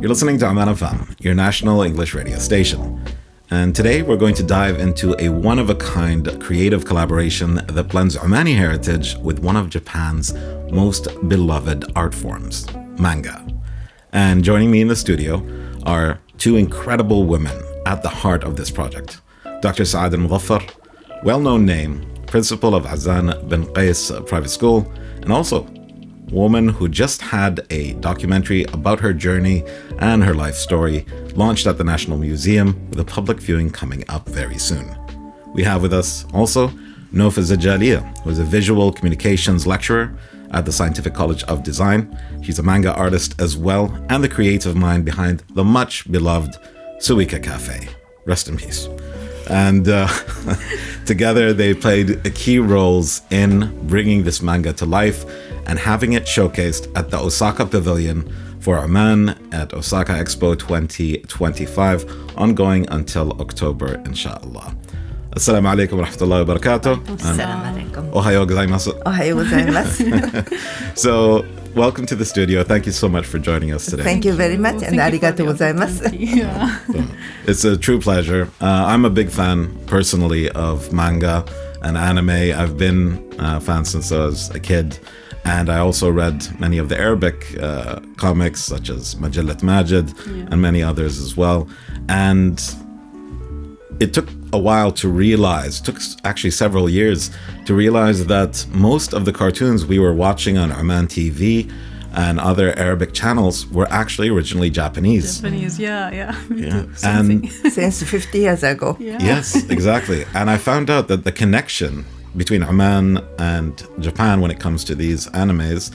You're listening to Oman FM, your national English radio station. And today we're going to dive into a one-of-a-kind creative collaboration that blends Omani heritage with one of Japan's most beloved art forms, manga. And joining me in the studio are two incredible women at the heart of this project. Dr. Suad and Mudhafar, well-known name, principal of Azan bin Qais Private School, and also woman who just had a documentary about her journey and her life story launched at the National Museum with a public viewing coming up very soon. We have with us also Noof Zadjali, who is a visual communications lecturer at the Scientific College of Design. She's a manga artist as well and the creative mind behind the much beloved Suika Cafe. Rest in peace. And together they played key roles in bringing this manga to life and having it showcased at the Osaka Pavilion for Oman at Osaka Expo 2025, ongoing until October, inshallah. Assalamu alaikum wa rahmatullahi wa barakatuh. Assalamu alaikum. Ohayou gozaimasu. Ohayou gozaimasu. So, welcome to the studio. Thank you so much for joining us today. Thank you very much, and arigatou gozaimasu. Yeah. It's a true pleasure. I'm a big fan, personally, of manga and anime. I've been a fan since I was a kid. And I also read many of the Arabic comics, such as Majallat Majid and many others as well. And it took a while to realize, took actually several years to realize that most of the cartoons we were watching on Oman TV and other Arabic channels were actually originally Japanese. Yeah. And since 50 years ago. Yeah. yes, exactly. And I found out that the connection between Oman and Japan when it comes to these animes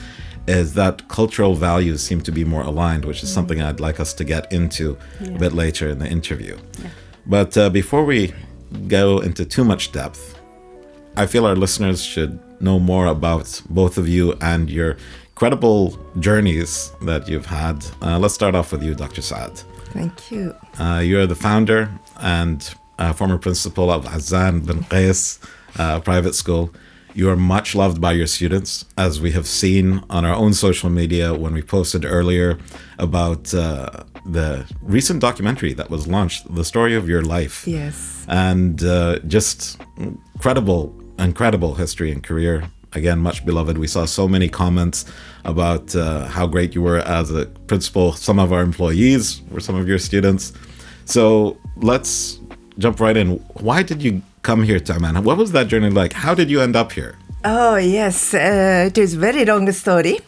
is that cultural values seem to be more aligned, which is something I'd like us to get into a bit later in the interview. Yeah. But before we go into too much depth, I feel our listeners should know more about both of you and your incredible journeys that you've had. Let's start off with you, Dr. Saad. Thank you. You're the founder and former principal of Azan bin Qais Private School. You are much loved by your students, as we have seen on our own social media when we posted earlier about the recent documentary that was launched, The Story of Your Life. Yes. And just incredible history and career. Again, much beloved. We saw so many comments about how great you were as a principal. Some of our employees were some of your students. So let's jump right in. Why did you come here to Oman? What was that journey like? How did you end up here? Oh, yes. It is a very long story.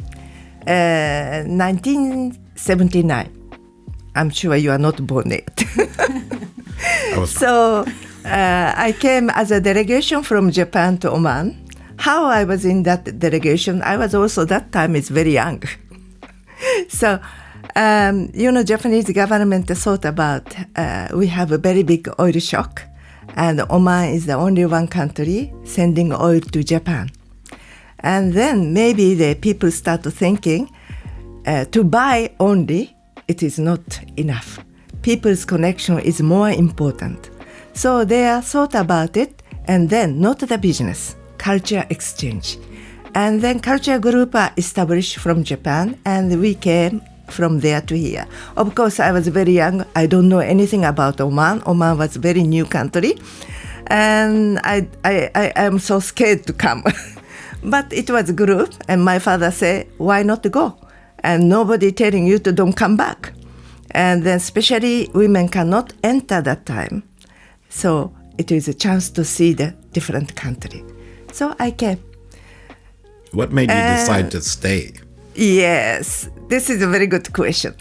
1979. I'm sure you are not born yet. I was So I came as a delegation from Japan to Oman. How I was in that delegation, I was also that time is very young. So, Japanese government thought about we have a very big oil shock, and Oman is the only one country sending oil to Japan. And then maybe the people start thinking to buy only, it is not enough. People's connection is more important. So they thought about it, and then not the business, culture exchange. And then culture group are established from Japan, and we came from there to here. Of course, I was very young. I don't know anything about Oman. Oman was a very new country. And I am so scared to come. But it was a group, and my father said, why not go? And nobody telling you to don't come back. And then especially women cannot enter that time. So it is a chance to see the different country. So I came. What made you decide to stay? Yes, this is a very good question.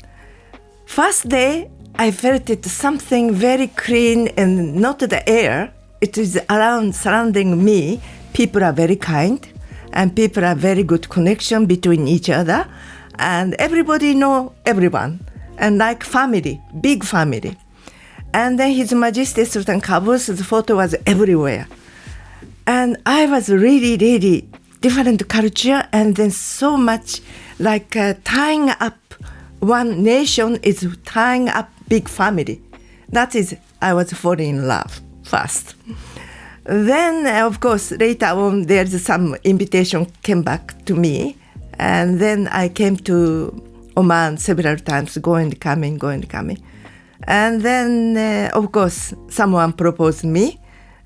First day, I felt it something very clean and not the air. It is surrounding me. People are very kind and people are very good connection between each other. And everybody know everyone. And like family, big family. And then His Majesty Sultan Qaboos's photo was everywhere. And I was really different culture, and then so much like tying up one nation is tying up big family. That is, I was falling in love first. Then, of course, later on, there's some invitation came back to me, and then I came to Oman several times, going and coming, going and coming. And then, of course, someone proposed me,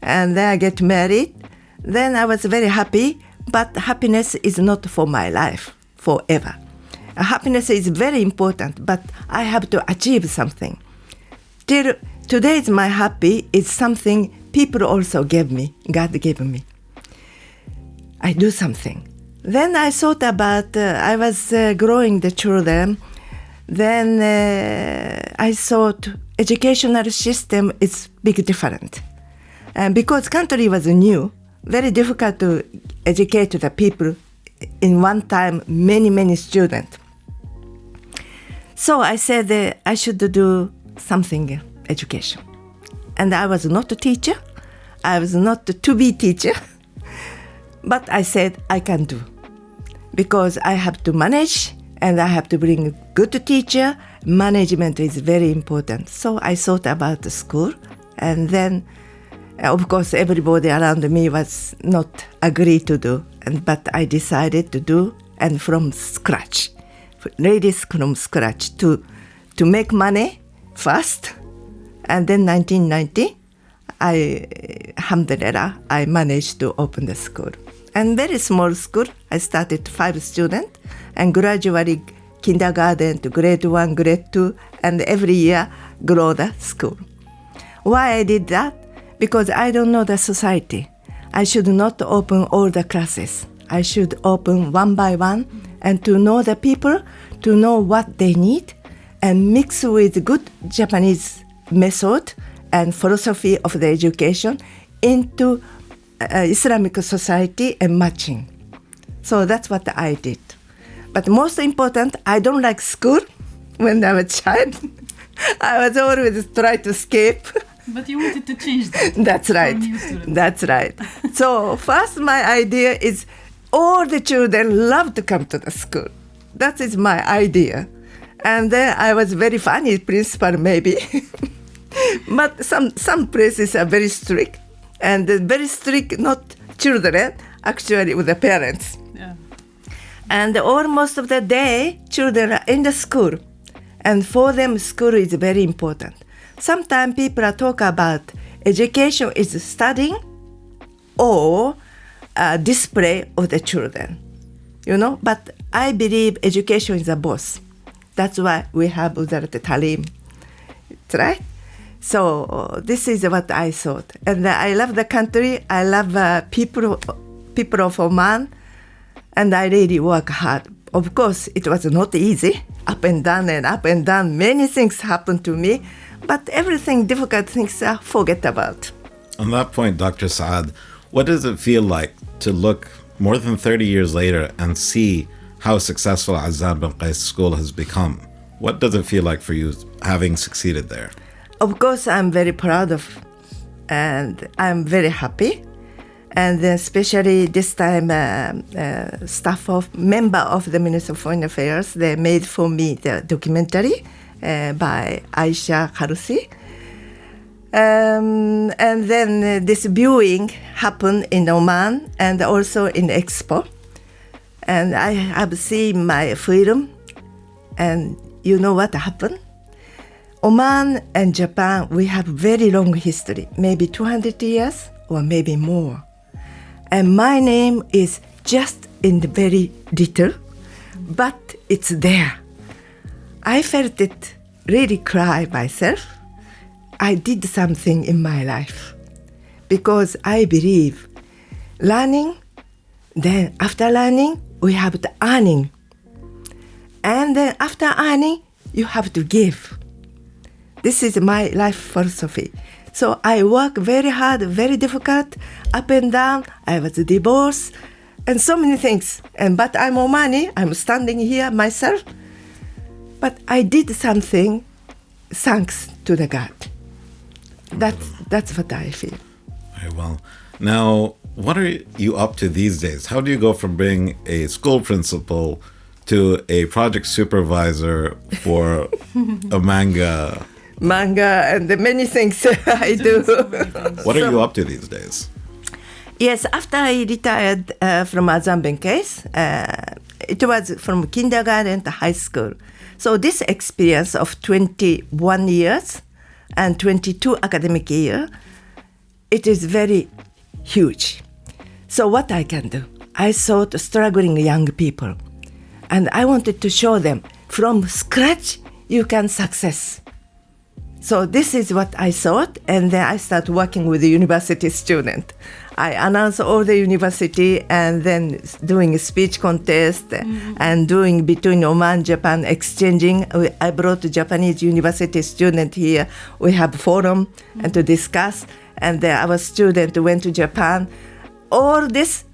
and then I get married. Then I was very happy, but happiness is not for my life forever. Happiness is very important, but I have to achieve something. Till today, my happy is something people also gave me, God gave me. I do something. Then I thought about, I was growing the children. Then I thought educational system is big different. And because country was new, very difficult to educate the people in one time, many students. So I said I should do something education. And I was not a teacher. I was not to be teacher. But I said I can do. Because I have to manage and I have to bring a good teacher. Management is very important. So I thought about the school. And then, of course, everybody around me was not agree to do. But I decided to do, and from scratch. Ladies from scratch to make money first. And then 1990, alhamdulillah, I managed to open the school. And very small school. I started 5 students and gradually kindergarten to grade 1, grade 2, and every year grow the school. Why I did that? Because I don't know the society. I should not open all the classes. I should open one by one and to know the people, to know what they need, and mix with good Japanese method and philosophy of the education into Islamic society and matching. So that's what I did. But most important, I don't like school when I was a child. I was always trying to escape. But you wanted to change that. That's right. That's right. So first my idea is all the children love to come to the school. That is my idea. And then I was very funny principal maybe. But some places are very strict. And very strict, not children, actually with the parents. Yeah. And almost of the day, children are in the school. And for them, school is very important. Sometimes people are talk about education is studying or display of the children, But I believe education is a both. That's why we have Uzarat Talim, right? So this is what I thought. And I love the country. I love people of Oman. And I really work hard. Of course, it was not easy. Up and down. Many things happened to me. But everything, difficult things, forget about. On that point, Dr. Saad, what does it feel like to look more than 30 years later and see how successful Azzad bin Qais School has become? What does it feel like for you having succeeded there? Of course, I'm very proud of, and I'm very happy. And especially this time, member of the Ministry of Foreign Affairs, they made for me the documentary by Aisha Kharusi. And then this viewing happened in Oman and also in Expo. And I have seen my film, and you know what happened? Oman and Japan, we have very long history, maybe 200 years or maybe more. And my name is just in the very little, but it's there. I felt it really cry myself. I did something in my life because I believe learning, then after learning, we have the earning. And then after earning, you have to give. This is my life philosophy. So I work very hard, very difficult, up and down. I was divorced and so many things. But I'm Omani, I'm standing here myself. But I did something thanks to the God. That's what I feel. Very well. Now, what are you up to these days? How do you go from being a school principal to a project supervisor for a manga? Manga and the many things I do. What are you up to these days? Yes, after I retired from Azzad bin Qais, it was from kindergarten to high school. So this experience of 21 years and 22 academic year, it is very huge. So what I can do? I saw the struggling young people, and I wanted to show them from scratch you can success. So this is what I thought, and then I started working with the university student. I announced all the university and then doing a speech contest and doing between Oman, Japan, exchanging. I brought a Japanese university student here. We have forum and to discuss, and our student went to Japan. All this,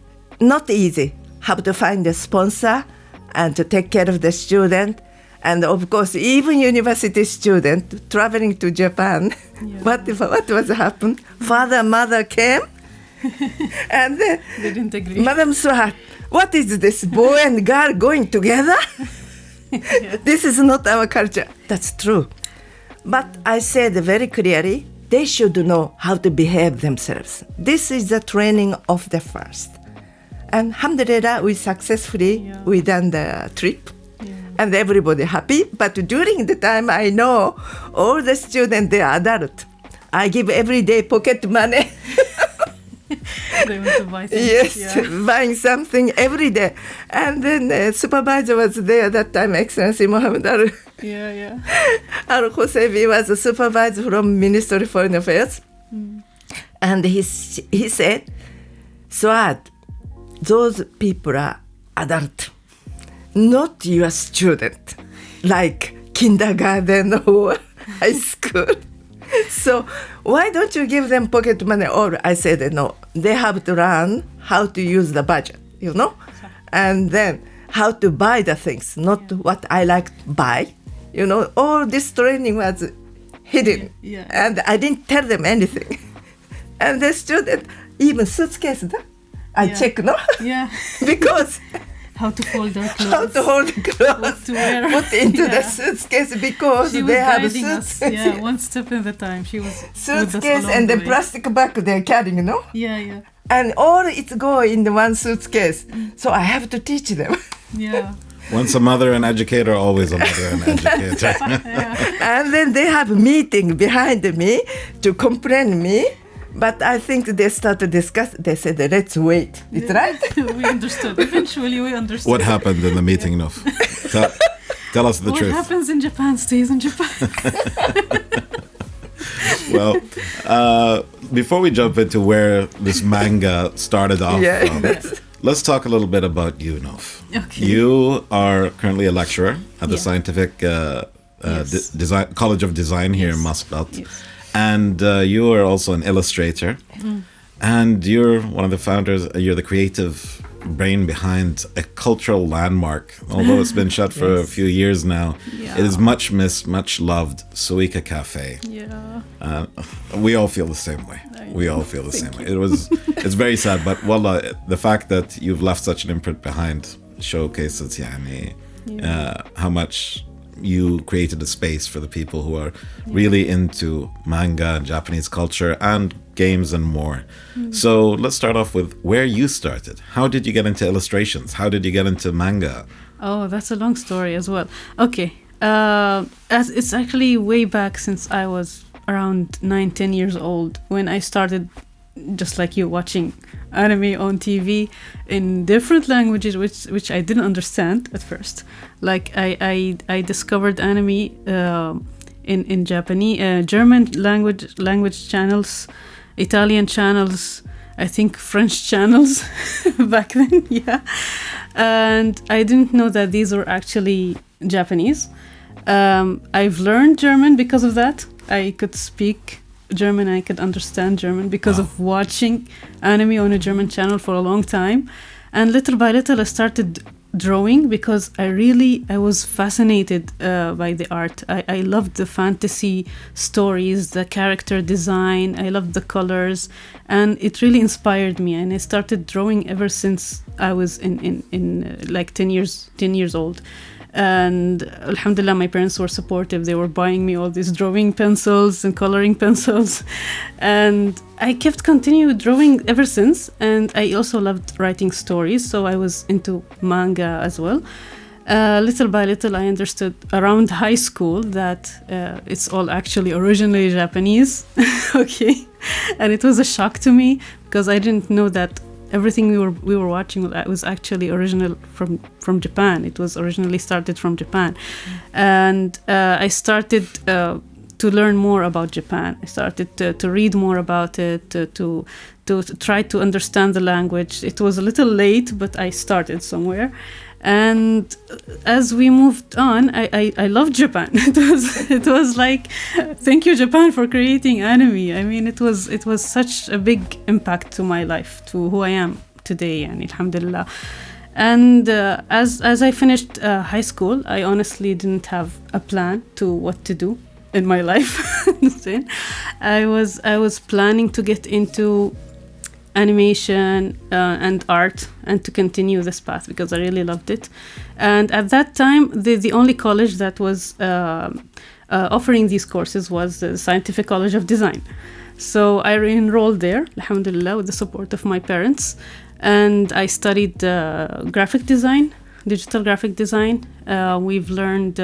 not easy. Have to find a sponsor and to take care of the student. And of course, even university student traveling to Japan, what was happened? Father and mother came, and then They didn't agree. Madam Suad, what is this, boy and girl going together? This is not our culture. That's true. But I said very clearly, they should know how to behave themselves. This is the training of the first. And alhamdulillah, we done the trip. And everybody happy. But during the time, I know all the students, they are adult. I give every day pocket money. They want to buy things. Yes, buying something every day. And then the supervisor was there that time, Excellency Mohammed Yeah. Al-Husaybi was a supervisor from Ministry of Foreign Affairs. And he said, Suad, those people are adult, not your student, like kindergarten or high school. So why don't you give them pocket money? Or I said, no, they have to learn how to use the budget, and then how to buy the things, not what I like to buy. All this training was hidden, and I didn't tell them anything. And the student, even suitcase, I check, no? Yeah. Because How to fold their clothes. how to hold the clothes, What to wear. put into the suitcase because She was they have guiding us. suitcase, One step at a time. She was with us suitcase along and the way. plastic bag they're carrying, no? Yeah. And all it go in the one suitcase. So I have to teach them. Yeah. Once a mother and educator, always a mother and educator. And then they have meeting behind me to complain me. But I think they start to discuss. They said, let's wait. It's right? We understood. Eventually, we understood. What happened in the meeting, Noof? Tell us the What truth. happens in Japan stays in Japan. Well, before we jump into where this manga started off from, let's talk a little bit about you, Noof. Okay. You are currently a lecturer at the Yeah. Scientific Yes. Design College of Design here in Yes. Muscat. Yes. And you are also an illustrator. And you're one of the founders, you're the creative brain behind a cultural landmark. Although it's been shut for a few years now, Yeah. it is much missed, much loved Suika Cafe. Yeah. We all feel the same way. We all feel the same way. It's very sad, but wallah, the fact that you've left such an imprint behind showcases how much you created a space for the people who are really into manga and Japanese culture and games and more. So let's start off with where you started. How did you get into illustrations? How did you get into manga? Oh, that's a long story as well. Okay. It's actually way back since I was around 9-10 years old when I started, just like you, watching anime on TV in different languages, which I didn't understand at first. Like I discovered anime in Japanese, German language channels, Italian channels, I think French channels back then, yeah. And I didn't know that these were actually Japanese. I've learned German because of that. I could speak German, I could understand German because of watching anime on a German channel for a long time. And little by little I started drawing because I was fascinated by the art. I loved the fantasy stories, the character design, I loved the colors, and it really inspired me. And I started drawing ever since I was in like 10 years old. And alhamdulillah, my parents were supportive. They were buying me all these drawing pencils and coloring pencils. And I kept continuing drawing ever since. And I also loved writing stories. So I was into manga as well. Little by little, I understood around high school that it's all actually originally Japanese. Okay. And it was a shock to me because I didn't know that everything we were watching was actually original from Japan. It was originally started from Japan. And I started to learn more about Japan. I started to read more about it, to try to understand the language. It was a little late, but I started somewhere. And as we moved on, I loved Japan. It was like, thank you, Japan, for creating anime. I mean, it was such a big impact to my life, to who I am today, and alhamdulillah. And as I finished high school, I honestly didn't have a plan to what to do in my life. I was planning to get into animation and art and to continue this path because I really loved it. And at that time, the only college that was offering these courses was the Scientific College of Design. So I enrolled there, alhamdulillah, with the support of my parents. And I studied graphic design, digital graphic design. We've learned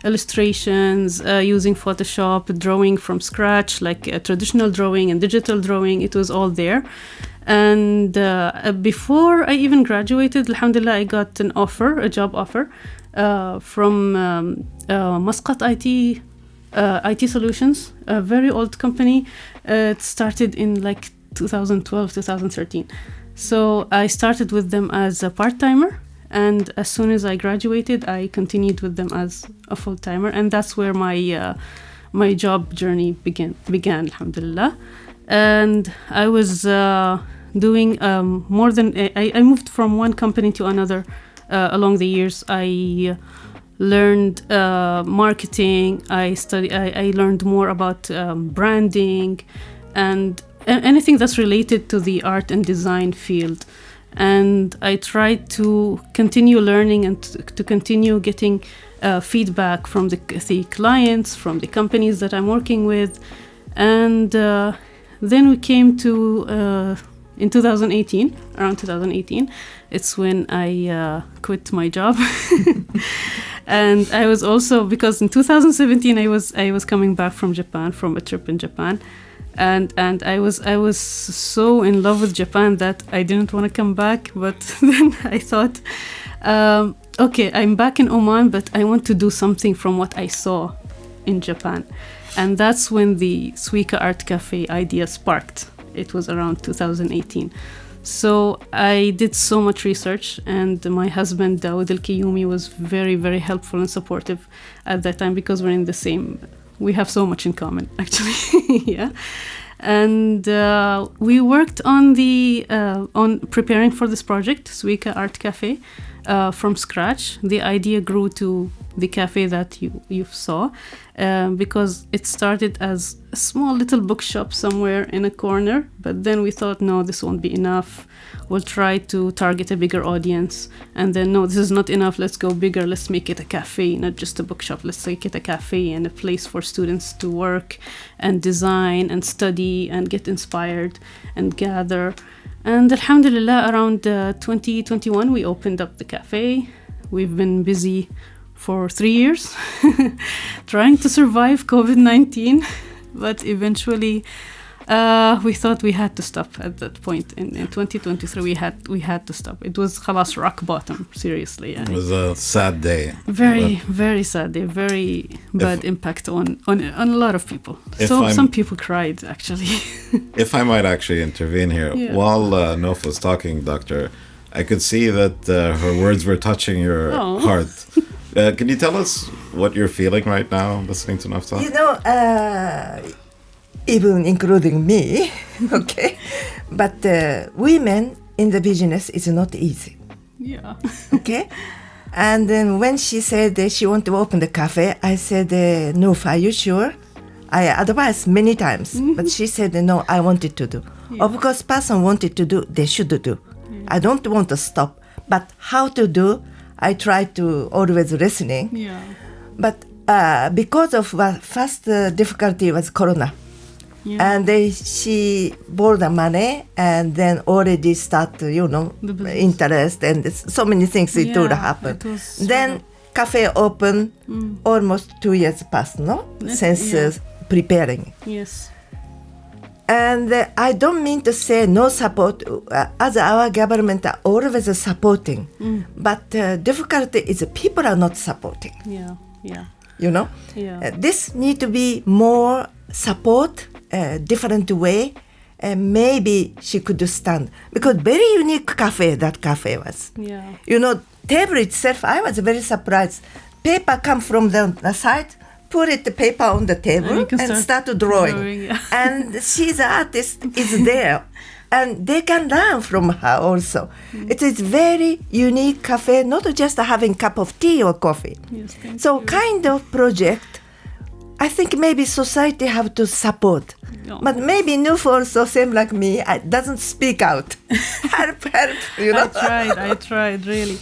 illustrations using Photoshop, drawing from scratch, like traditional drawing and digital drawing. It was all there. And before I even graduated, alhamdulillah, I got an offer, a job offer from Muscat IT Solutions, a very old company. It started in like 2012, 2013. So I started with them as a part-timer. And as soon as I graduated, I continued with them as a full-timer. And that's where my job journey began, alhamdulillah. And I was doing more than... I moved from one company to another along the years. I learned marketing. I learned more about branding and anything that's related to the art and design field. And I tried to continue learning and to continue getting feedback from the clients, from the companies that I'm working with. And then we came to, in 2018, around 2018, it's when I quit my job. And I was also, because in 2017 I was coming back from Japan, from a trip in Japan. And I was so in love with Japan that I didn't want to come back. But then I thought, okay, I'm back in Oman, but I want to do something from what I saw in Japan. And that's when the Suika Art Cafe idea sparked. It was around 2018. So I did so much research, and my husband, Dawood Al-Kiyumi, was very, very helpful and supportive at that time because we're in the same... We have so much in common, actually. Yeah, and we worked on on preparing for this project, Suika Art Cafe, from scratch. The idea grew to the cafe that you saw, because it started as a small little bookshop somewhere in a corner. But then we thought, no, this won't be enough. We'll try to target a bigger audience. And then, no, this is not enough. Let's go bigger. Let's make it a cafe, not just a bookshop. Let's make it a cafe and a place for students to work and design and study and get inspired and gather. And alhamdulillah, around 2021, we opened up the cafe. We've been busy for 3 years trying to survive COVID-19, but eventually we thought we had to stop at that point. In 2023, we had to stop. It was khalas, rock bottom, seriously. It was a sad day. Very sad day. Very bad impact on a lot of people. So some people cried, actually. If I might actually intervene here. Yeah. While Noof was talking, Doctor, I could see that her words were touching your heart. Can you tell us what you're feeling right now, listening to Noof talk? You know, even including me, okay? But women in the business is not easy. Yeah. Okay? And then when she said that she wanted to open the cafe, I said, Noof, are you sure? I advised many times, but she said, no, I wanted to do. Yeah. Of course, person wanted to do, they should do. Yeah. I don't want to stop. But how to do, I try to always listening. Yeah. But because of first difficulty was Corona. Yeah. And she borrowed the money and then already start, The business. interest and so many things it would happen. It was Then cafe open, almost 2 years past, no? Since preparing. Yes. And I don't mean to say no support, as our government are always supporting. But difficulty is people are not supporting, Yeah. Yeah. Yeah. This need to be more support, different way, and maybe she could stand. Because very unique cafe, that cafe was. Yeah. Table itself, I was very surprised. Paper come from the side, put it the paper on the table you can and start drawing. yeah. And she's an artist is there. And they can learn from her also. It is very unique cafe, not just having cup of tea or coffee. Yes. So kind of project, I think maybe society have to support. Yeah. But maybe Noof also same like me, doesn't speak out. help, I tried really.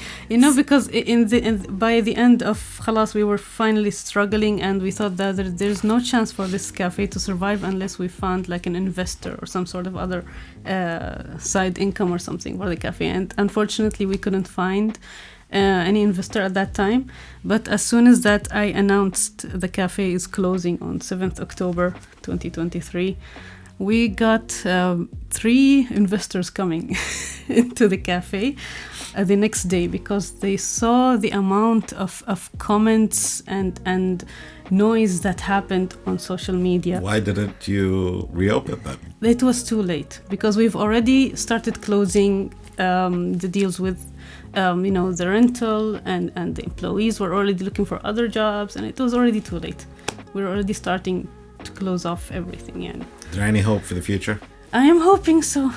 Because by the end of Khalas, we were finally struggling, and we thought that there's no chance for this cafe to survive unless we found like an investor or some sort of other side income or something for the cafe. And unfortunately, we couldn't find any investor at that time. But as soon as that I announced the cafe is closing on 7th October 2023, we got 3 investors coming into the cafe the next day, because they saw the amount of comments and noise that happened on social media. Why didn't you reopen then? It was too late, because we've already started closing the deals with the rental, and the employees were already looking for other jobs, and it was already too late. We were already starting to close off everything. And Is there any hope for the future? I am hoping so.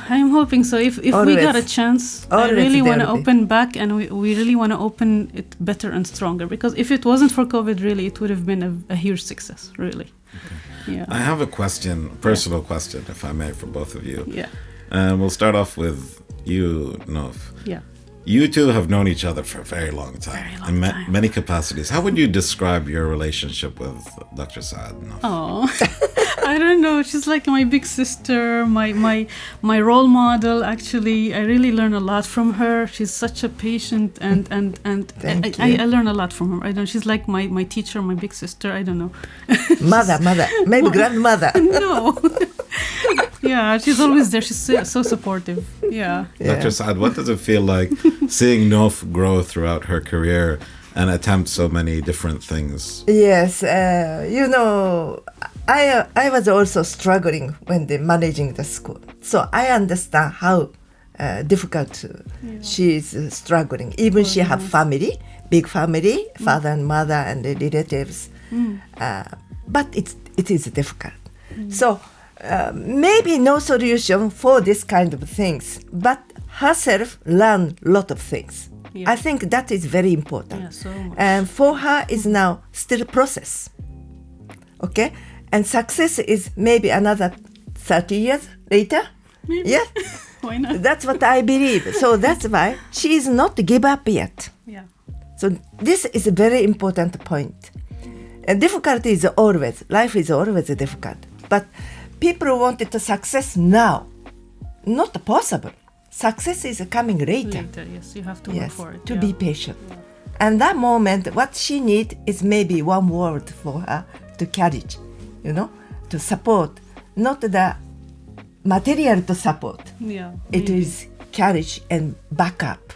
If we got a chance, I really want to open back, and we really want to open it better and stronger, because if it wasn't for COVID, really, it would have been a huge success, really. Okay. Yeah. I have a personal question, if I may, for both of you. Yeah. We'll start off with you, Noof. Yeah. You two have known each other for a very long time, Very long time. many capacities. How would you describe your relationship with Dr. Suad? Oh, I don't know. She's like my big sister, my role model. Actually, I really learn a lot from her. She's such a patient, and I learn a lot from her. I don't. She's like my teacher, my big sister. I don't know. Mother, maybe grandmother. No. Yeah, she's always there. She's so supportive. Yeah. Dr. Saad, what does it feel like seeing Noof grow throughout her career and attempt so many different things? Yes, I was also struggling when managing the school. So I understand how difficult she is struggling. Even she have family, big family, father and mother and the relatives. But it is difficult. So maybe no solution for this kind of things, but herself learn a lot of things. I think that is very important. Yeah, so much. And for her is now still process. Okay? And success is maybe another 30 years later. Maybe. Yeah. Why not? That's what I believe. So that's why she is not give up yet. Yeah. So this is a very important point. And difficulty is always, life is always difficult. But people wanted to success now. Not possible. Success is coming later. Yes, you have to work for it. To be patient. Yeah. And that moment, what she needs is maybe one word for her to carry, to support. Not the material to support. Yeah. It is courage and backup.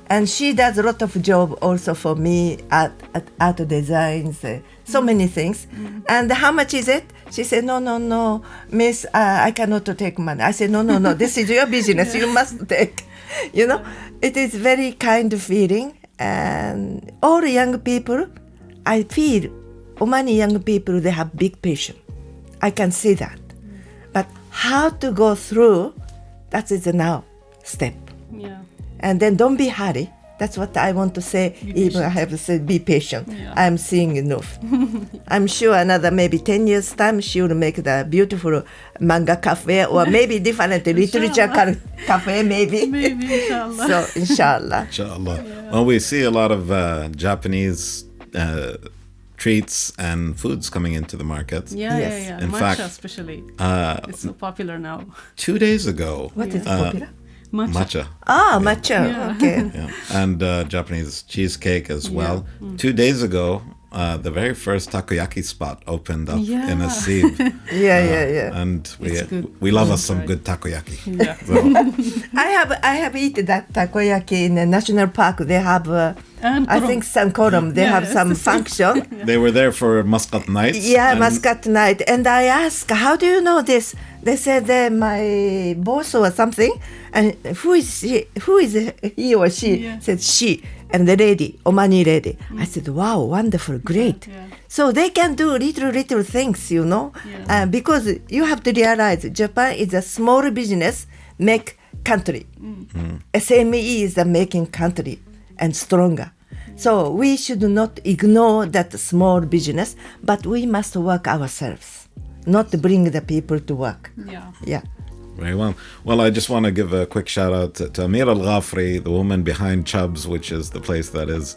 And she does a lot of job also for me at art designs, so many things. And how much is it? She said, no, miss, I cannot take money. I said, no, this is your business. You must take. It is very kind of feeling. And all young people, I feel, Omani young people, they have big patience. I can see that. But how to go through, that is the now step. Yeah. And then don't be hurry. That's what I want to say. Even I have to say, be patient. Yeah. I'm seeing Noof. I'm sure another maybe 10 years time she will make the beautiful manga cafe or maybe different literature cafe maybe. Maybe, inshallah. So inshallah. Inshallah. Well, we see a lot of Japanese treats and foods coming into the market. Yeah, Yes. yeah. In Matcha fact, especially. It's so popular now. 2 days ago, What is popular? Matcha. Ah, matcha. Yeah. Okay. yeah, and Japanese cheesecake as well. 2 days ago, the very first takoyaki spot opened up in Yeah. Asib. Yeah. And It's good. we love us That's some right. good takoyaki. Yeah. So, I have eaten that takoyaki in the national park. They have, And I korom. think, some korom. They Yeah, have it's some the same. function. they were there for Muscat nights. Yeah, and Muscat night. And I asked, how do you know this? They said my boss or something. And who is he or she? Yeah. Said she. And the lady, Omani lady. I said, wow, wonderful, great. Yeah. So they can do little things, you know. Yeah. Because you have to realize Japan is a small business, make country. SME is the making country and stronger. So we should not ignore that small business, but we must work ourselves, not bring the people to work. Yeah. Yeah. Very well. Well, I just want to give a quick shout out to Amir Al Ghafri, the woman behind Chubbs, which is the place that is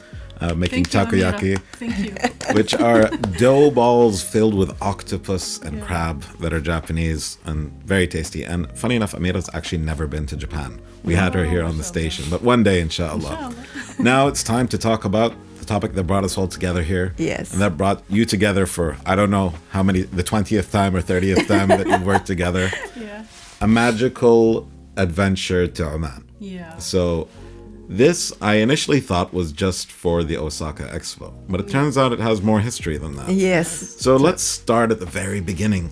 making Thank you, Amira. takoyaki, Thank you. which are dough balls filled with octopus and crab that are Japanese and very tasty. And funny enough, Amira's actually never been to Japan. We had her here on the station, but one day, inshallah. Now it's time to talk about the topic that brought us all together here. Yes. And that brought you together for, I don't know how many, the 20th time or 30th time that you've worked together. Yeah. A magical adventure to Oman. Yeah. So this I initially thought was just for the Osaka Expo, but it turns out it has more history than that. Yes. So let's start at the very beginning.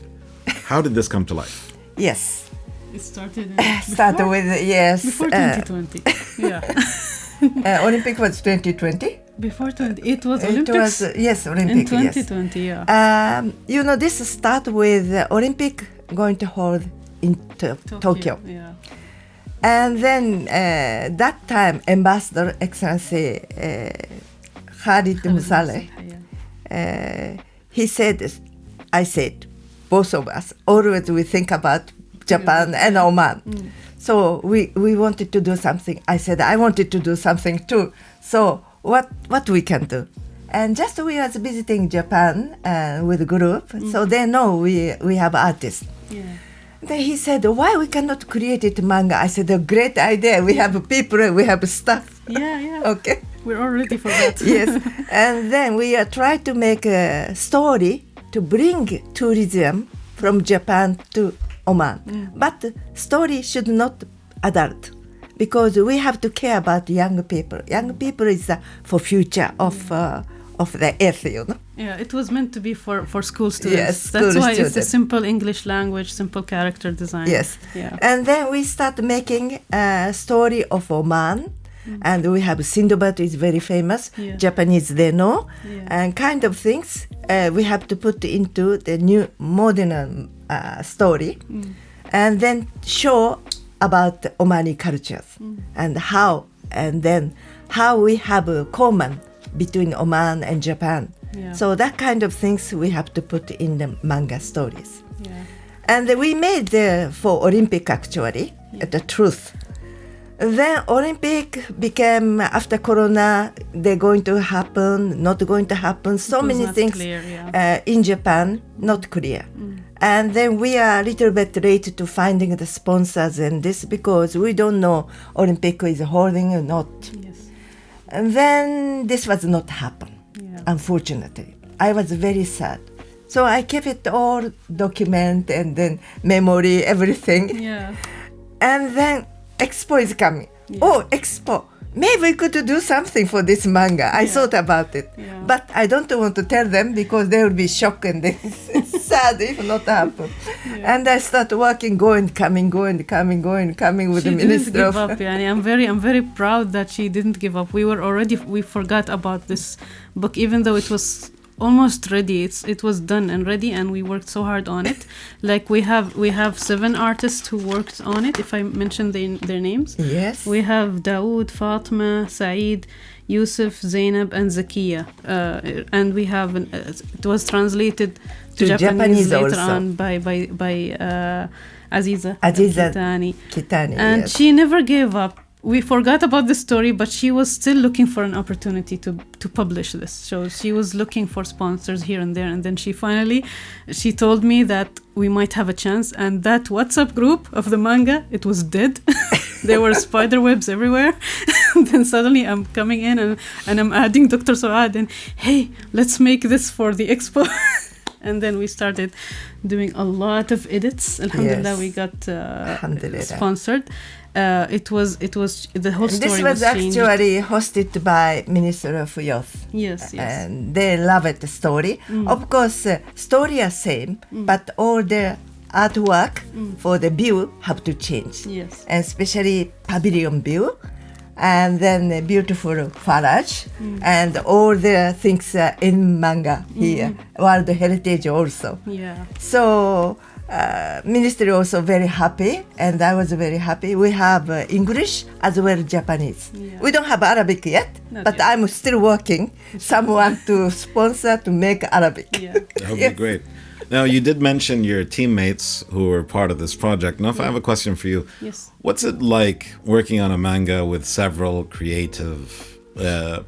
How did this come to life? Yes. It started Start with yes. before 2020. Yeah. Olympic was 2020. Before 20. It was It Olympics was yes, in Olympic. Yes. 2020. Yeah. You know, this start with Olympic going to hold in Tokyo. Yeah. And then that time, Ambassador Excellency Khalid Musaleh, he said, I said, both of us, always we think about Japan and Oman. So we wanted to do something. I said, I wanted to do something too. So what we can do? And just we was visiting Japan with a group, so they know we have artists. Yeah. Then he said, why we cannot create it manga? I said, a great idea. We have people, we have staff. Yeah. Yeah. Okay. We're all ready for that. Yes. And then we try to make a story to bring tourism from Japan to Oman. But story should not adult, because we have to care about young people. Young people is for future of the earth, you know. Yeah, it was meant to be for school students. Yes, That's school why it's a students. simple English language, simple character design. Yes. Yeah. And then we start making a story of Oman. And we have Sindbad is very famous. Yeah. Japanese they know. Yeah. And kind of things we have to put into the new modern story. And then show about Omani cultures and how we have a common between Oman and Japan. Yeah. So that kind of things we have to put in the manga stories. Yeah. And we made for Olympic actually, the truth. Then Olympic became after Corona, they're going to happen, not going to happen. So It was many not things clear, yeah. in Japan, not clear. And then we are a little bit late to finding the sponsors and this because we don't know Olympic is holding or not. Yes. And then this was not happen, Yeah. unfortunately. I was very sad. So I kept it all document and then memory, everything. Yeah. And then Expo is coming. Yeah. Oh, Expo. Maybe we could do something for this manga. I thought about it. Yeah. But I don't want to tell them because they will be shocked and then it's sad if not happen. Yeah. And I start working, coming with She the didn't Minister give of... up, yani. I'm very proud that she didn't give up. We forgot about this book, even though it was almost ready. It was done and ready, and we worked so hard on it. Like we have 7 artists who worked on it. If I mention their names, Yes. we have Daoud, Fatima, Saeed, Yusuf, Zainab, and Zakiya. And we have it was translated to Japanese later also. on by Aziza Kitani, and yes. she never gave up. We forgot about the story, but she was still looking for an opportunity to publish this. So she was looking for sponsors here and there, and then she told me that we might have a chance. And that WhatsApp group of the manga, it was dead. There were spider webs everywhere. Then suddenly I'm coming in and I'm adding Dr. Suad and, hey, let's make this for the Expo. And then we started doing a lot of edits. Alhamdulillah, Yes. we got Alhamdulillah. sponsored. It was the whole story. This was changed. actually hosted by Minister of Youth. Yes. And they love it, the story. Of course, story are same, but all the artwork for the view have to change. Yes. And especially pavilion view, and then a beautiful Faraj, and all the things in manga here, World Heritage also. Yeah. So ministry also very happy, and I was very happy. We have English as well as Japanese. Yeah. We don't have Arabic yet, Not but yet. I'm still working. Someone to sponsor to make Arabic. Yeah. That would be great. Now, you did mention your teammates who were part of this project. Now, if I have a question for you, Yes. what's it like working on a manga with several creative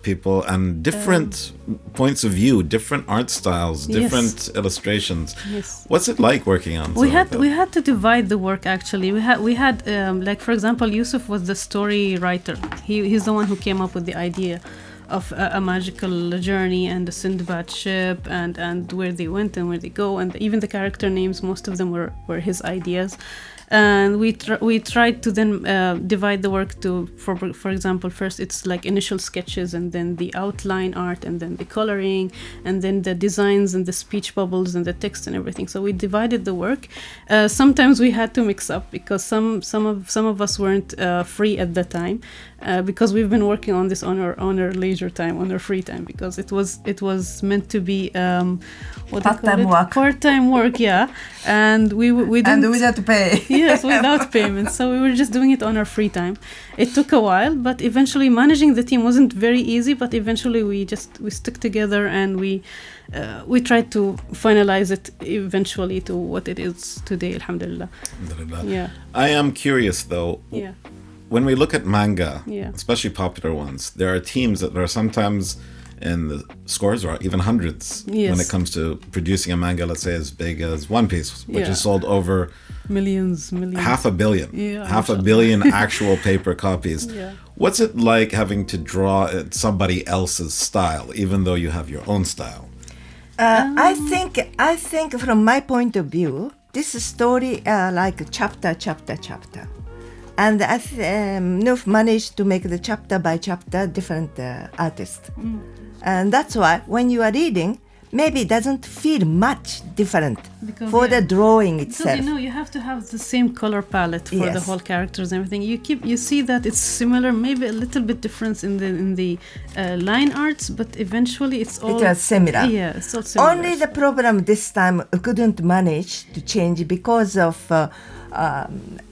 people and different points of view, different art styles, Yes. different illustrations? Yes. What's it like working on? something like that? We had to divide the work actually. We had like, for example, Yusuf was the story writer. He's the one who came up with the idea of a magical journey and the Sindbad ship and where they went and where they go, and even the character names, most of them were his ideas. And we tried to then divide the work to, for example, first it's like initial sketches, and then the outline art, and then the coloring, and then the designs and the speech bubbles and the text and everything. So we divided the work. Sometimes we had to mix up because some of us weren't free at the time, because we've been working on this on our leisure time, on our free time, because it was meant to be Part-time work. Part-time work, yeah. And we didn't. And without pay. Yes, without payment. So we were just doing it on our free time. It took a while, but eventually managing the team wasn't very easy. But eventually we stuck together, and we tried to finalize it eventually to what it is today. Alhamdulillah. Alhamdulillah. Yeah. I am curious, though. Yeah. When we look at manga, Yeah. especially popular ones, there are teams that are sometimes in the scores or even hundreds Yes. when it comes to producing a manga, let's say as big as One Piece, which Yeah. is sold over Millions. half a billion, Yeah, half a mashallah. billion actual paper copies. Yeah. What's it like having to draw it somebody else's style, even though you have your own style? I think from my point of view, this story like chapter, and Noof managed to make the chapter by chapter different artists, and that's why when you are reading, maybe it doesn't feel much different Because, for yeah. the drawing Because itself. you have to have the same color palette for the Yes. whole characters and everything. You see that it's similar, maybe a little bit difference in the line arts, but eventually it's all It was similar. Yeah, it's all similar. Only the problem this time we couldn't manage to change because of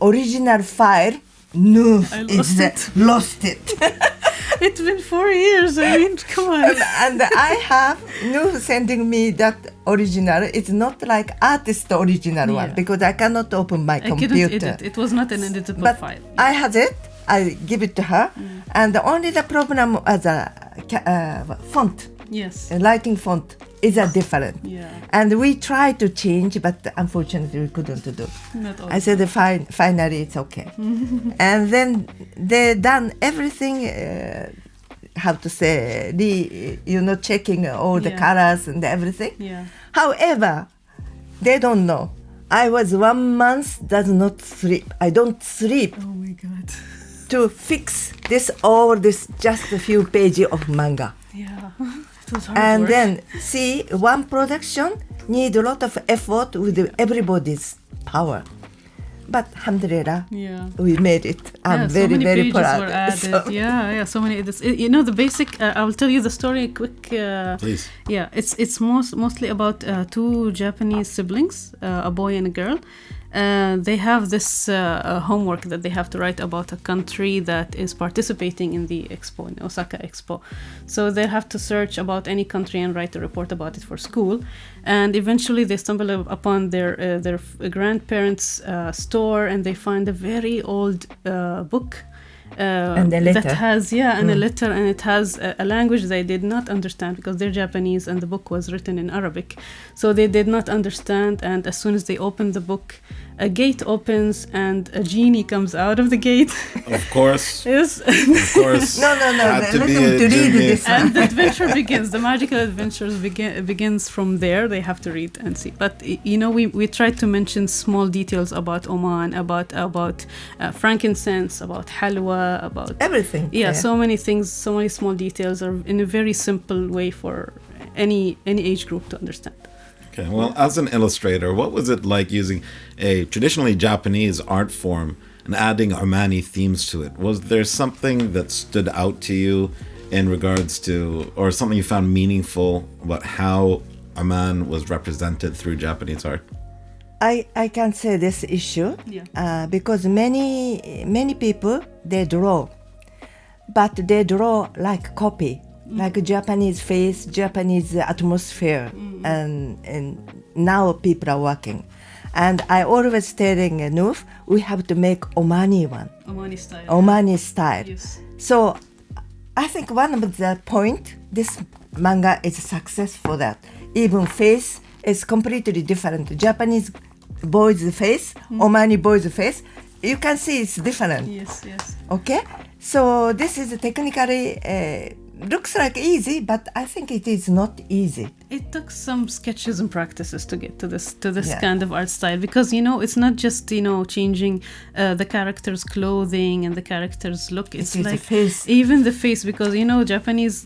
original file. Noof I lost it. It's been 4 years. I mean, come on. And I have Noof sending me that original. It's not like artist original one Yeah. because I cannot open my I couldn't computer. edit. It was not an editable But file. I had it. I give it to her, and only the problem was a font, Yes. lighting font is a different. Yeah. And we tried to change, but unfortunately we couldn't do. Not all. I said, finally it's okay. And then they done everything, how to say, checking all the Yeah. colors and everything. Yeah. However, they don't know. I was 1 month does not sleep. I don't sleep Oh my God. to fix this just a few pages of manga. Yeah. It was hard And work. then see, one production need a lot of effort with everybody's power. But alhamdulillah, Yeah. we made it. I'm Yeah, very, so many very pages proud. were added. So- So many. You know, the basic. I will tell you the story quick. Please. Yeah, it's mostly about two Japanese siblings, a boy and a girl. They have this homework that they have to write about a country that is participating in the Expo, in Osaka Expo. So they have to search about any country and write a report about it for school. And eventually they stumble upon their grandparents' store, and they find a very old book. And a letter. That has and a letter, and it has a language they did not understand because they're Japanese and the book was written in Arabic, so they did not understand. And as soon as they open the book, a gate opens and a genie comes out of the gate. Of course. Yes. Of course. No. Had to Let be them a to read genie. this. And the adventure begins. The magical adventures begins from there. They have to read and see. But you know, we tried to mention small details about Oman, about frankincense, about halwa, about Everything. yeah, so many things, so many small details are in a very simple way for any age group to understand. Okay, well, as an illustrator, what was it like using a traditionally Japanese art form and adding Omani themes to it? Was there something that stood out to you in regards to, or something you found meaningful about how Oman was represented through Japanese art? I can say this issue Yeah. because many people, they draw, but they draw like copy, like Japanese face, Japanese atmosphere, and now people are working. And I always telling Noof, we have to make Omani one, Omani style. Omani style. Yes. So I think one of the point, this manga is successful that even face is completely different. Japanese boy's face, Omani boy's face, you can see it's different. Yes. Okay, so this is technically looks like easy, but I think it is not easy. It took some sketches and practices to get to this Yeah. kind of art style, because you know it's not just changing the character's clothing and the character's look. It's is the like face. even the face, because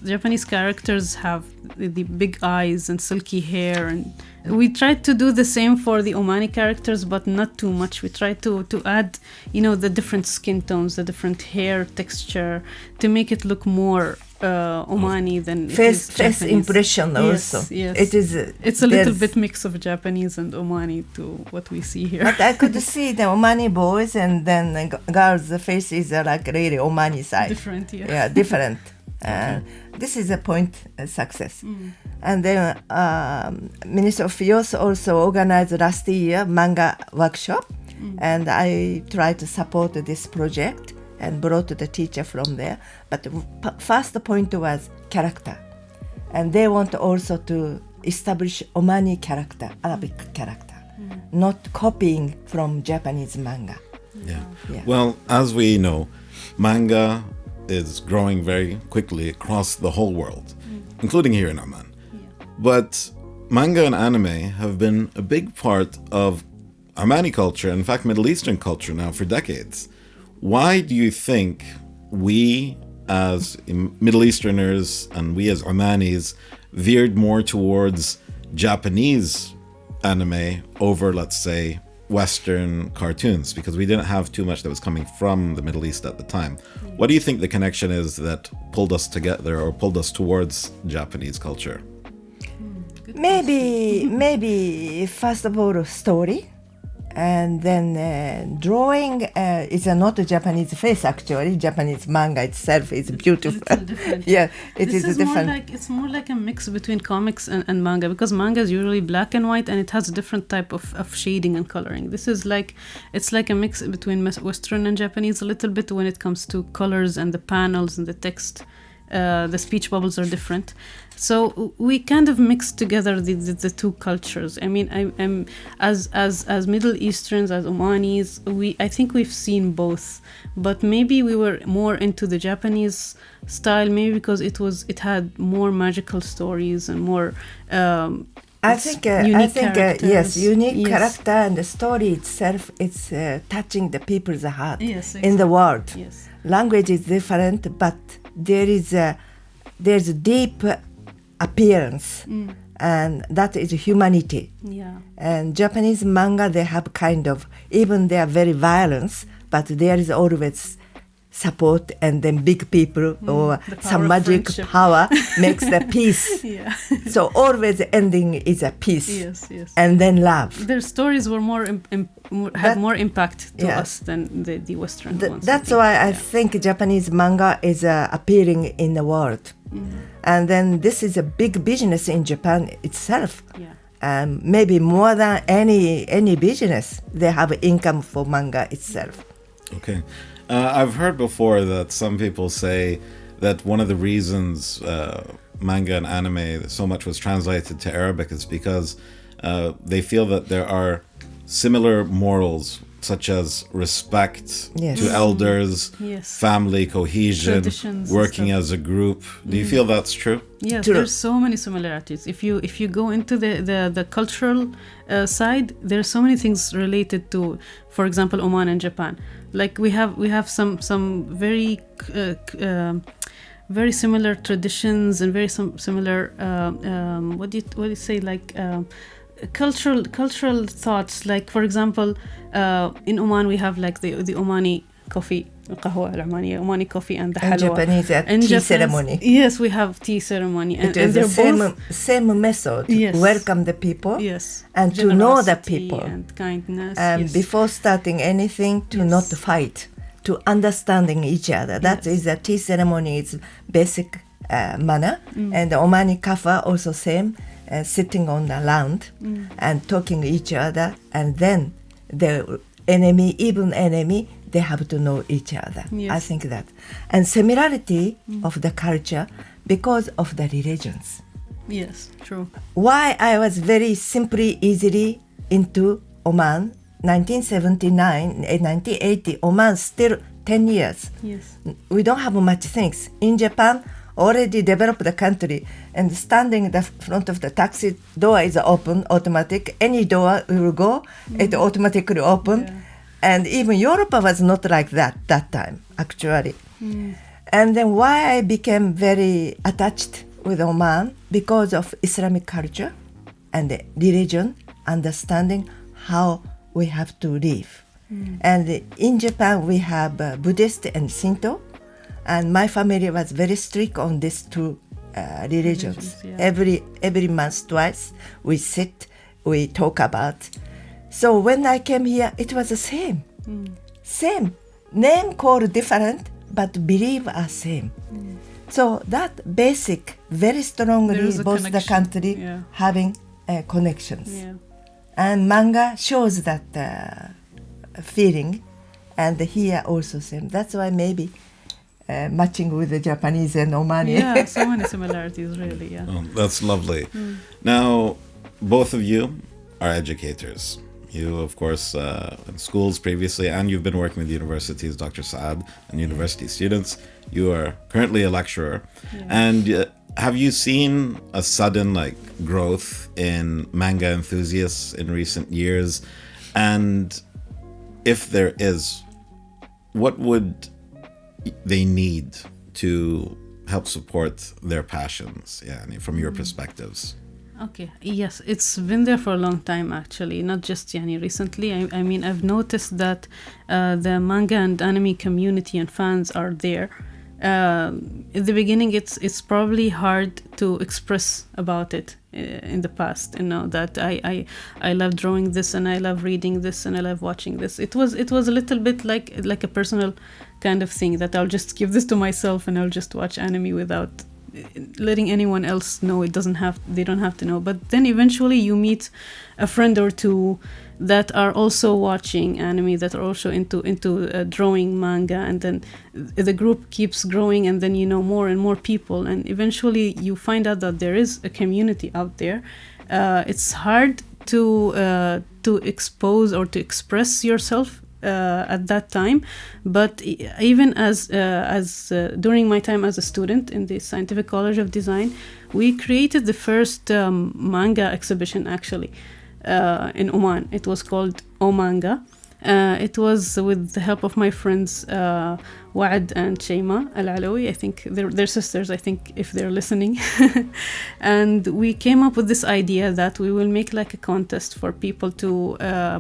Japanese characters have the big eyes and silky hair, and we tried to do the same for the Omani characters, but not too much. We tried to add the different skin tones, the different hair texture, to make it look more Omani than Face Japanese. impression also. Yes. It is. It's a little there's- bit mix of Japanese and Omani to what we see here. But I could see the Omani boys and then girls' faces are like really Omani side. Different, yeah. Yeah, different. This is a point success. And then Minister of Youth also organized last year manga workshop, and I tried to support this project and brought the teacher from there. But the first point was character, and they want also to establish Omani character, Arabic character, not copying from Japanese manga. Yeah. Yeah. Well, as we know, manga is growing very quickly across the whole world, including here in Oman. But manga and anime have been a big part of Omani culture, in fact, Middle Eastern culture now for decades. Why do you think we as Middle Easterners and we as Omanis veered more towards Japanese anime over, let's say, Western cartoons, because we didn't have too much that was coming from the Middle East at the time? What do you think the connection is that pulled us together or pulled us towards Japanese culture? Maybe first of all story, and then drawing is not a Japanese face actually. Japanese manga itself is beautiful. A little different. Yeah, it This is different. it's more like a mix between comics and manga, because manga is usually black and white, and it has a different type of shading and coloring. This is it's like a mix between Western and Japanese a little bit when it comes to colors and the panels and the text. The speech bubbles are different, so we kind of mix together the two cultures. I mean, I'm as Middle Easterns, as Omanis, I think we've seen both, but maybe we were more into the Japanese style, maybe because it had more magical stories and more I think yes, unique character, and the story itself it's touching the people's heart in the world. Yes. Language is different, but there's a deep appearance and that is humanity. Yeah. And Japanese manga, they have kind of, even they are very violent, but there is always support, and then big people or the power some of magic friendship. power makes the peace. Yeah. So always the ending is a peace. Yes, yes. And then love. Their stories were more had That- more impact to yeah. us than the Western ones. That's think. why I Yeah. think Japanese manga is appealing in the world. And then this is a big business in Japan itself. Yeah. Maybe more than any business, they have income for manga itself. Okay. I've heard before that some people say that one of the reasons manga and anime so much was translated to Arabic is because they feel that there are similar morals such as respect Yes. to elders, Yes. family cohesion, Traditions and working stuff. as a group. Do you feel that's true? Yes, True. there's so many similarities. If you go into the cultural side, there are so many things related to, for example, Oman and Japan. Like we have some very very similar traditions and very similar what do you say, like cultural thoughts. Like for example, in Oman we have like the Omani coffee, القهوة العمانية, Omani coffee, and the And halwa. Japanese tea ceremony. Yes, we have tea ceremony, and It is they're the same, both same method. Yes. Welcome the people. yes, And to know the generosity people. and kindness. And yes. before starting anything, to not fight, to understanding each other. That Yes. is a tea ceremony. It's basic manner. And the Omani kafa also same, sitting on the land and talking each other. And then the enemy, even enemy, they have to know each other. Yes. I think that. And similarity of the culture because of the religions. Yes, true. Why I was very simply, easily into Oman, 1979, 1980, Oman still 10 years. Yes. We don't have much things. In Japan, already developed the country, and standing in the front of the taxi, door is open, automatic. Any door will go, it automatically open. Yeah. And even Europe was not like that time, actually. And then why I became very attached with Oman, because of Islamic culture and the religion, understanding how we have to live. And in Japan, we have Buddhist and Shinto, and my family was very strict on these two religions. yeah. Every month, twice, we sit, we talk about. So when I came here, it was the same. Same. Name called different, but belief are same. So that basic, very strongly, There is a both the connection, country yeah. having connections. Yeah. And manga shows that feeling, and here also same. That's why maybe matching with the Japanese and Omani. Yeah, so many similarities, really. Yeah. Oh, that's lovely. Now, both of you are educators. You, of course, in schools previously, and you've been working with universities, Dr. Suad, and university students. You are currently a lecturer. And have you seen a sudden growth in manga enthusiasts in recent years? And if there is, what would they need to help support their passions? Yeah, I mean, from your perspectives. Okay. Yes, it's been there for a long time, actually, not just recently. I mean, I've noticed that the manga and anime community and fans are there. In the beginning, it's probably hard to express about it in the past. That I love drawing this, and I love reading this, and I love watching this. It was a little bit like a personal kind of thing, that I'll just give this to myself and I'll just watch anime without letting anyone else know. They don't have to know. But then eventually you meet a friend or two that are also watching anime, that are also into drawing manga, and then the group keeps growing, and then more and more people, and eventually you find out that there is a community out there. It's hard to expose or to express yourself at that time, but even as during my time as a student in the Scientific College of Design, we created the first manga exhibition, actually, in Oman. It was called Omanga, It was with the help of my friends Waad and Shaima Al-Alawi. I think they're sisters, I think, if they're listening. And we came up with this idea that we will make like a contest for people to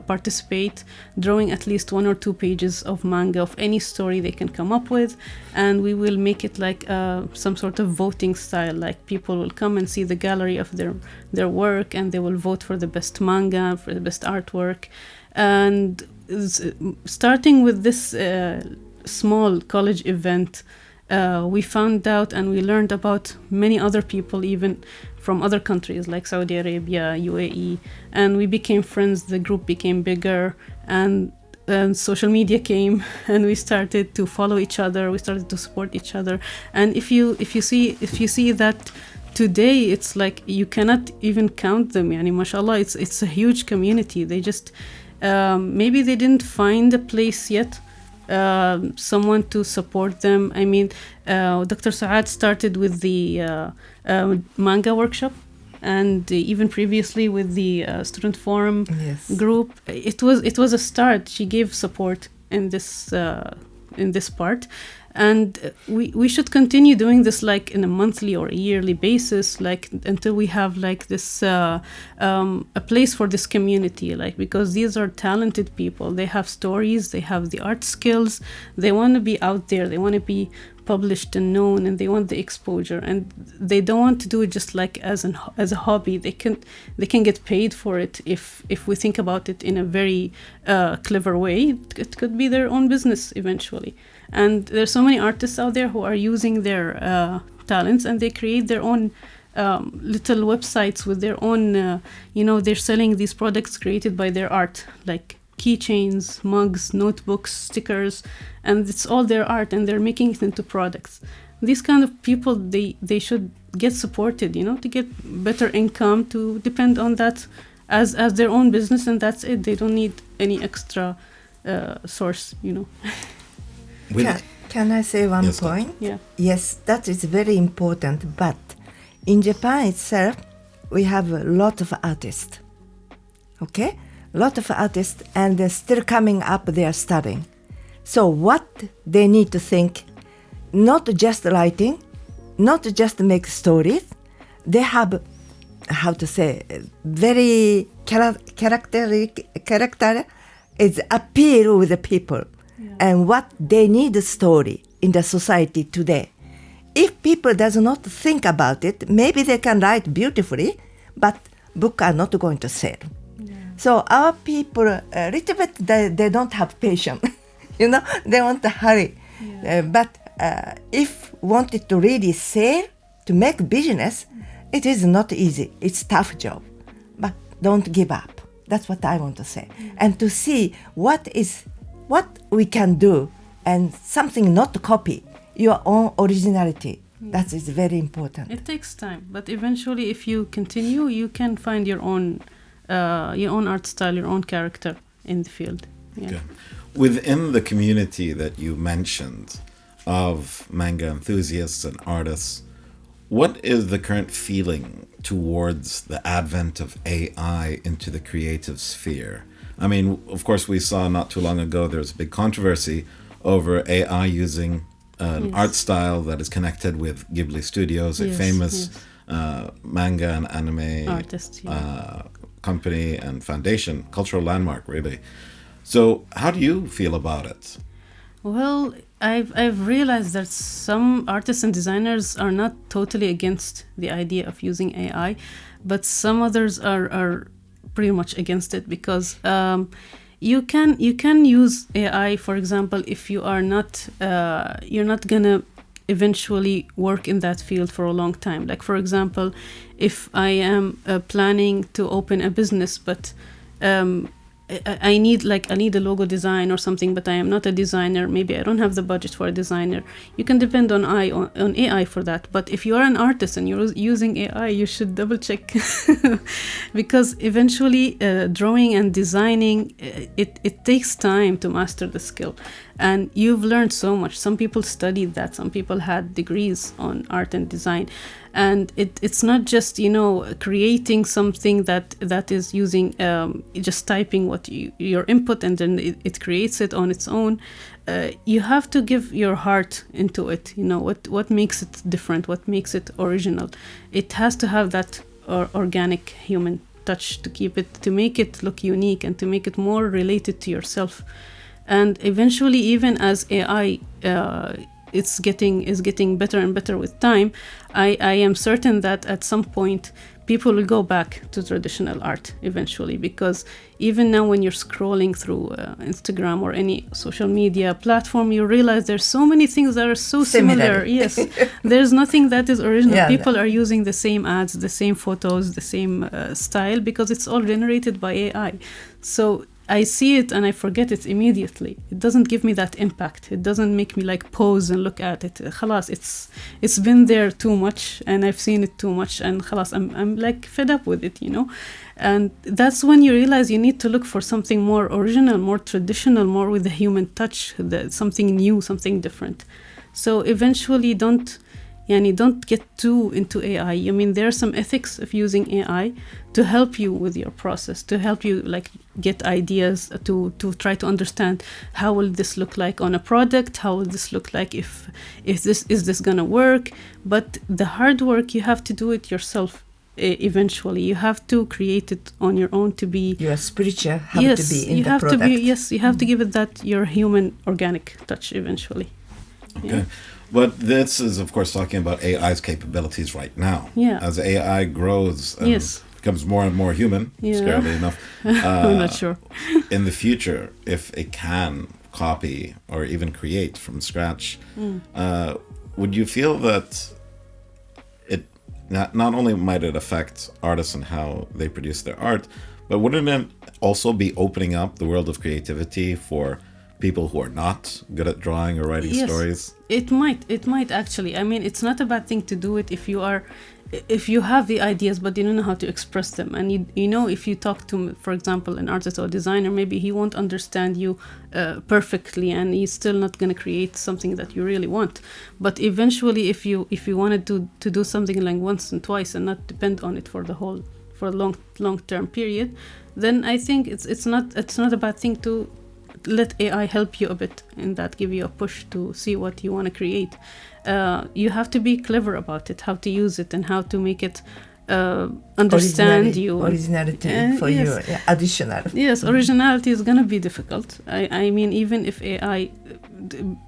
participate, drawing at least 1 or 2 pages of manga of any story they can come up with. And we will make it like some sort of voting style, like people will come and see the gallery of their work, and they will vote for the best manga, for the best artwork. And starting with this small college event, we found out and we learned about many other people, even from other countries like Saudi Arabia, UAE, and we became friends. The group became bigger, and social media came, and we started to follow each other. We started to support each other, and if you see that today, it's like you cannot even count them. Yani, mashallah, it's a huge community. They just maybe they didn't find a place yet, someone to support them. I mean, Dr. Suad started with the manga workshop, and even previously with the student forum group. It was a start. She gave support in this part. And we should continue doing this like in a monthly or a yearly basis, like until we have like this a place for this community, like, because these are talented people. They have stories, they have the art skills, they want to be out there, they want to be published and known, and they want the exposure, and they don't want to do it just like as a hobby. They can get paid for it if we think about it in a very clever way. It could be their own business eventually. And there's so many artists out there who are using their talents, and they create their own little websites with their own, they're selling these products created by their art, like keychains, mugs, notebooks, stickers, and it's all their art, and they're making it into products. These kind of people, they should get supported, to get better income, to depend on that as their own business, and that's it. They don't need any extra source, Can I say one Yes, point? Yeah. Yes, that is very important. But in Japan itself, we have a lot of artists. Okay? A lot of artists, and they're still coming up, they are studying. So what they need to think, not just writing, not just make stories, they have, how to say, very character is appeal with the people. And what they need a story in the society today. If people does not think about it, maybe they can write beautifully, but books are not going to sell. Yeah. So our people, a little bit, they don't have patience. They want to hurry. Yeah. But if wanted to really sell, to make business, it is not easy. It's tough job. But don't give up. That's what I want to say. And to see what we can do, and something not to copy, your own originality. That is very important. It takes time, but eventually, if you continue, you can find your own art style, your own character in the field. Yeah. Okay. Within the community that you mentioned of manga enthusiasts and artists, what is the current feeling towards the advent of AI into the creative sphere? I mean, of course, we saw not too long ago there was a big controversy over AI using an art style that is connected with Ghibli Studios, a famous manga and anime artist, company and foundation, cultural landmark, really. So how do you feel about it? Well, I've realized that some artists and designers are not totally against the idea of using AI, but some others are pretty much against it, because you can use AI, for example, if you are not you're not gonna eventually work in that field for a long time. Like, for example, if I am planning to open a business, but I need a logo design or something, but I am not a designer. Maybe I don't have the budget for a designer. You can depend on AI for that. But if you are an artist and you're using AI, you should double check because eventually drawing and designing, it takes time to master the skill. And you've learned so much. Some people studied that. Some people had degrees on art and design. And it's not just, you know, creating something that is using just typing what your input, and then it creates it on its own. You have to give your heart into it. You know, what makes it different, what makes it original. It has to have that organic human touch to keep it, to make it look unique and to make it more related to yourself. And eventually, even as AI is getting better and better with time, I am certain that at some point people will go back to traditional art eventually, because even now when you're scrolling through Instagram or any social media platform, you realize there's so many things that are so similar. Yes, there's nothing that is original. Yeah, People are using the same ads, the same photos, the same style, because it's all generated by AI. So I see it and I forget it immediately. It doesn't give me that impact. It doesn't make me like pause and look at it. Khalas, it's been there too much and I've seen it too much, and khalas, I'm like fed up with it, you know. And that's when you realize you need to look for something more original, more traditional, more with the human touch, something new, something different. So eventually don't get too into AI. I mean, there are some ethics of using AI to help you with your process, to help you like get ideas, to try to understand how will this look like on a product, how will this look like if this gonna work. But the hard work, you have to do it yourself. Eventually, you have to create it on your own to be. Your spiritual have to be in the product. You have to give it that your human organic touch eventually. Okay. Yeah. But this is, of course, talking about AI's capabilities right now. Yeah. As AI grows and Yes. becomes more and more human, Yeah. scarily enough, I'm not sure. in the future, if it can copy or even create from scratch, would you feel that it not only might it affect artists and how they produce their art, but wouldn't it also be opening up the world of creativity for people who are not good at drawing or writing stories? It might actually. I mean, it's not a bad thing to do it if you have the ideas but you don't know how to express them. And you know, if you talk to, for example, an artist or designer, maybe he won't understand you perfectly, and he's still not going to create something that you really want. But eventually, if you wanted to do something like once and twice and not depend on it for a long term period, then I think it's not a bad thing to let AI help you a bit in that, give you a push to see what you want to create. You have to be clever about it, how to use it and how to make it understand you. Originality for yes. you, additional. Yes, originality is going to be difficult. I mean, even if AI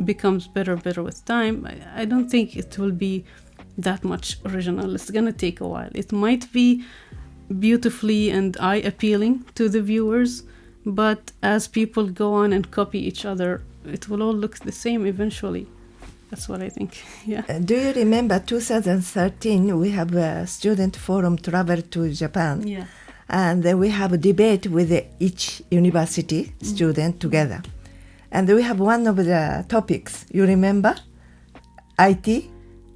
becomes better with time, I don't think it will be that much original. It's going to take a while. It might be beautifully and eye-appealing to the viewers, but as people go on and copy each other, it will all look the same eventually. That's what I think. Yeah. Do you remember 2013? We have a student forum travel to Japan. Yeah. And then we have a debate with each university student together. And we have one of the topics. You remember? IT?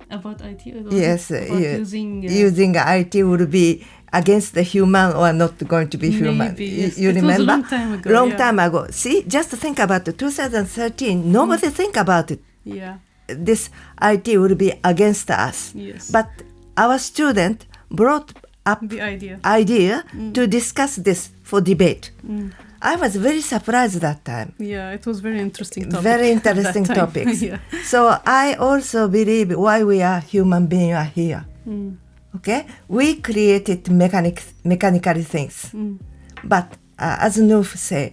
About IT? Yes. About using IT would be against the human or not going to be human. Maybe, yes. You It remember? was a long time ago. Long yeah. time ago. See, just think about it. 2013. Nobody think about it. Yeah. This IT would be against us. Yes. But our student brought up The idea. to discuss this for debate. I was very surprised that time. Yeah, it was very interesting topic. Very at that interesting time. topics. Yeah. So I also believe why we are human beings are here. Okay, we created mechanical things, but as Noof say,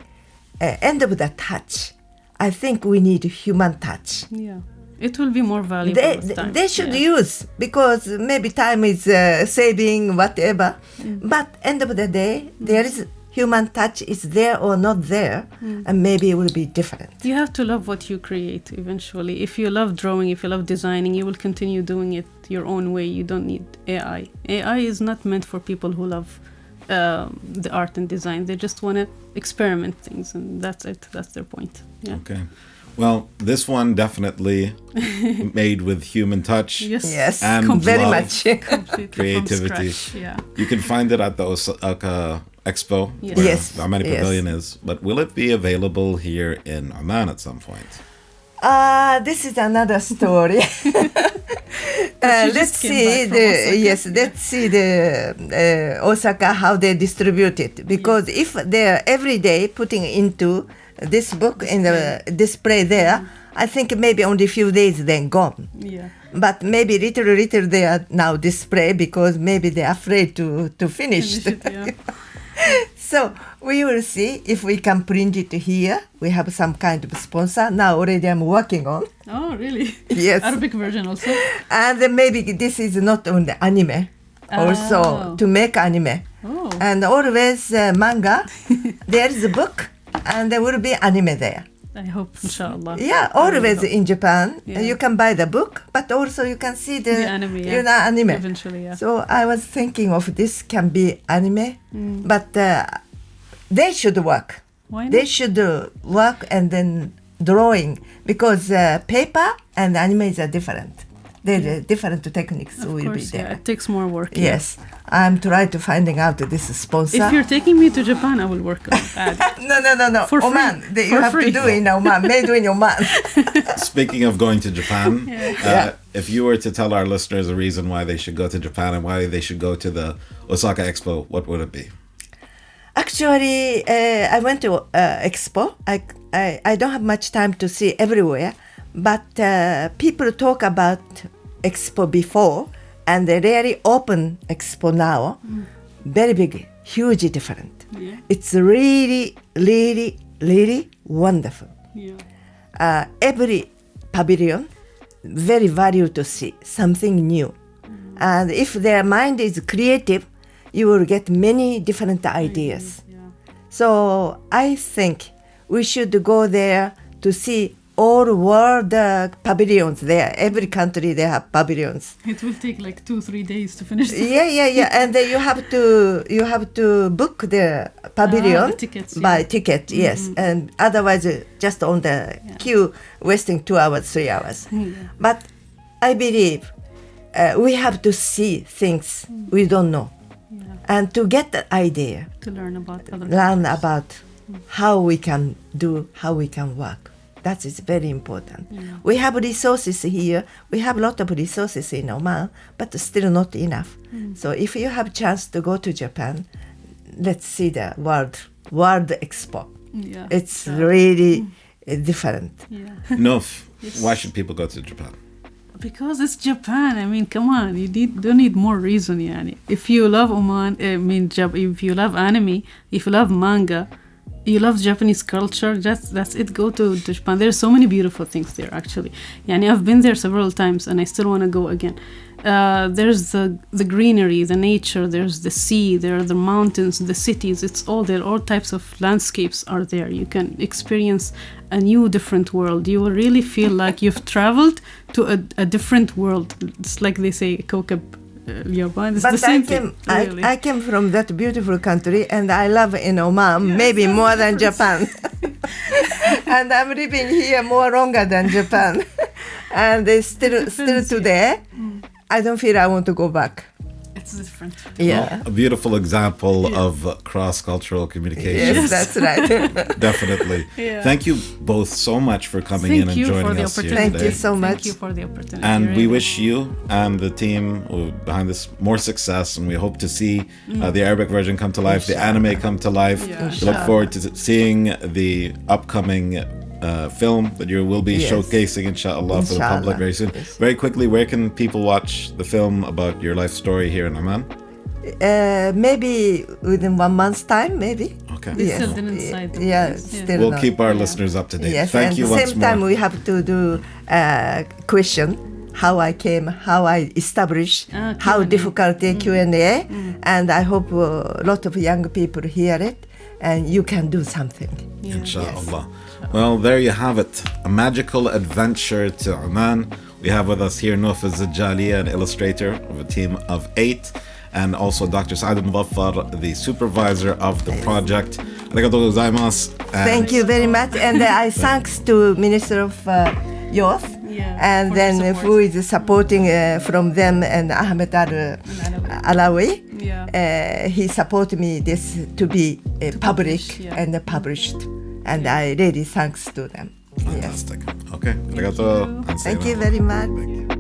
end of the touch. I think we need human touch. Yeah. It will be more valuable with time. They should use, because maybe time is saving whatever. But end of the day, there is human touch is there or not there, and maybe it will be different. You have to love what you create eventually. If you love drawing, if you love designing, you will continue doing it your own way. You don't need AI. AI is not meant for people who love the art and design. They just want to experiment things, and that's it. That's their point. Yeah. Okay. Well, this one definitely made with human touch. Yes, And very love. much. Completely Creativity. From scratch. Yeah. You can find it at the Osaka Expo, Yes. where Yes, the Omani yes. Pavilion is. But will it be available here in Oman at some point? This is another story. You let's just came see back from Osaka. yes. Let's see the Osaka how they distribute it, because if they're every day putting into this book in the display there, I think maybe only a few days then gone. Yeah. But maybe little they are now display because maybe they're afraid to finish. Finish it, yeah. So we will see if we can print it here. We have some kind of sponsor now already. I'm working on. Oh, really? Yes. Arabic version also. And then maybe this is not only anime, also Oh. to make anime. Oh. And always manga. There is a book, and there will be anime there. I hope, inshallah. Yeah, always in Japan, Yeah. you can buy the book, but also you can see the anime, yeah. anime. Eventually, yeah. So I was thinking of this can be anime, but they should work. Why not? They should work and then drawing, because paper and animes are different. They're different techniques Of will course, be yeah. there. It takes more work. yeah. Yes, I'm trying to finding out this sponsor. If you're taking me to Japan, I will work on it. No. For free. Oman. You For have free. to do in Oman. Made in Oman. Speaking of going to Japan, Yeah. if you were to tell our listeners a reason why they should go to Japan and why they should go to the Osaka Expo, what would it be? Actually, I went to Expo. I don't have much time to see everywhere, but people talk about Expo before, and they really open Expo now. Very big, huge different. Yeah. It's really, really, really wonderful. Yeah. Every pavilion, very value to see something new. And if their mind is creative, you will get many different ideas. Yeah. So I think we should go there to see all world pavilions there. Every country they have pavilions. It will take like 2-3 days to finish. Yeah. And then you have to book the pavilion the tickets, yeah. by ticket. Yes, and otherwise just on the queue, wasting 2 hours, 3 hours. Yeah. But I believe we have to see things we don't know, Yeah. and to get the idea, To learn about other learn cultures. about how we can do, how we can work. That is very important. Yeah. We have resources here. We have a lot of resources in Oman, but still not enough. So if you have chance to go to Japan, let's see the World Expo. Yeah. It's really different. Yeah. Noof, Yes. why should people go to Japan? Because it's Japan. I mean, come on. Don't need more reason, yani. If you love Oman, if you love anime, if you love manga, you love Japanese culture, that's it. Go to Japan. There's so many beautiful things there, actually. Yani, I've been there several times, and I still want to go again. There's the greenery, the nature. There's the sea. There are the mountains, the cities. It's all there. All types of landscapes are there. You can experience a new, different world. You will really feel like you've traveled to a different world. It's like they say, كوكب اليابان. It's the But same thing. Really. I came from that beautiful country, and I love in Oman maybe more than Japan. And I'm living here more longer than Japan. And it's still Depends, today, I don't feel I want to go back. It's different. Yeah. A beautiful example of cross-cultural communication. Yes, that's right. Definitely. Yeah. Thank you both so much for coming in Thank and you for joining the us here opportunity. Thank today. you so much. Thank you for the opportunity. And we really. wish you and the team behind this more success, and we hope to see the Arabic version come to life, the anime come to life. Yeah. We look forward to seeing the upcoming film that you will be Yes. showcasing, inshallah, for the Inshallah. public very soon. Yes. Very quickly, where can people watch the film about your life story here in Oman? Maybe within 1 month's time, maybe. Okay. We Yes. still didn't decide. Yeah, Yes. still We'll not. keep our Yeah. listeners up to date. Yes, Thank and you at the once same time more. we have to do question how I came, how I established, how Q&A. difficult Q&A, and I hope a lot of young people hear it, and you can do something. Yeah. Inshallah. Well, there you have it. A magical adventure to Oman. We have with us here Noof Zadjali, an illustrator of a team of 8, and also Dr. Saad Mudhafar, the supervisor of the project. Arigatou gozaimasu. Thank you very much, and I thanks to Minister of Youth, Yeah, and for then the who is supporting from them, and Ahmed Alawi. Yeah. He supported me this to be public yeah. and published, and I really thanks to them. Yes. Fantastic. Okay. Arigatou. you. And Thank you sayonara. very much. Thank you.